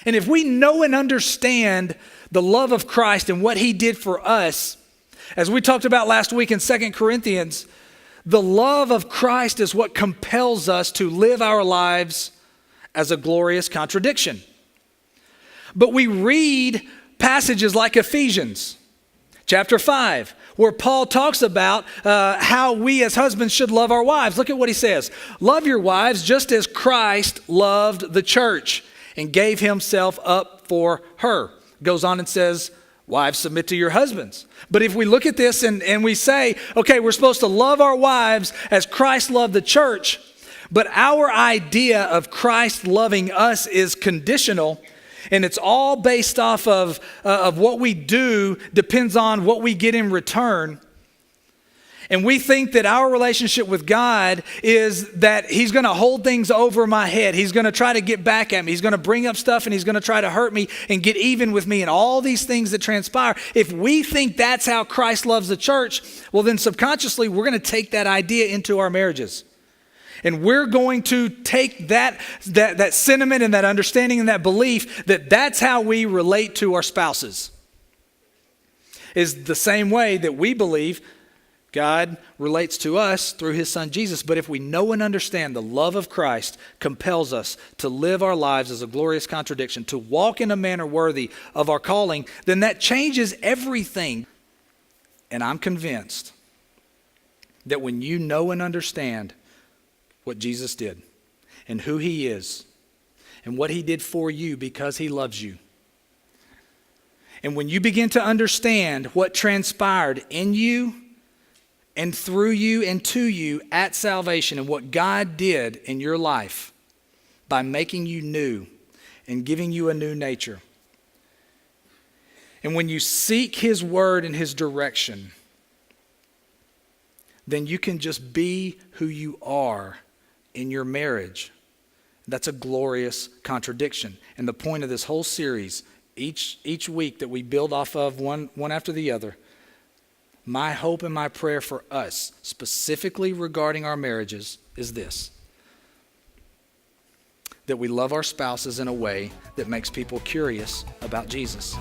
And if we know and understand the love of Christ and what he did for us, as we talked about last week in 2 Corinthians, the love of Christ is what compels us to live our lives as a glorious contradiction. But we read passages like Ephesians chapter 5, where Paul talks about how we as husbands should love our wives. Look at what he says. Love your wives just as Christ loved the church and gave himself up for her. Goes on and says, wives, submit to your husbands. But if we look at this and we say, okay, we're supposed to love our wives as Christ loved the church, but our idea of Christ loving us is conditional, and it's all based off of what we do depends on what we get in return. And we think that our relationship with God is that he's going to hold things over my head. He's going to try to get back at me. He's going to bring up stuff and he's going to try to hurt me and get even with me and all these things that transpire. If we think that's how Christ loves the church, well then subconsciously we're going to take that idea into our marriages. And we're going to take that sentiment and that understanding and that belief that that's how we relate to our spouses. Is the same way that we believe God relates to us through his son Jesus. But if we know and understand the love of Christ compels us to live our lives as a glorious contradiction, to walk in a manner worthy of our calling, then that changes everything. And I'm convinced that when you know and understand what Jesus did and who he is and what he did for you because he loves you, and when you begin to understand what transpired in you and through you and to you at salvation and what God did in your life by making you new and giving you a new nature. And when you seek his word and his direction, then you can just be who you are in your marriage. That's a glorious contradiction. And the point of this whole series, each week that we build off of one after the other, my hope and my prayer for us, specifically regarding our marriages, is this: that we love our spouses in a way that makes people curious about Jesus.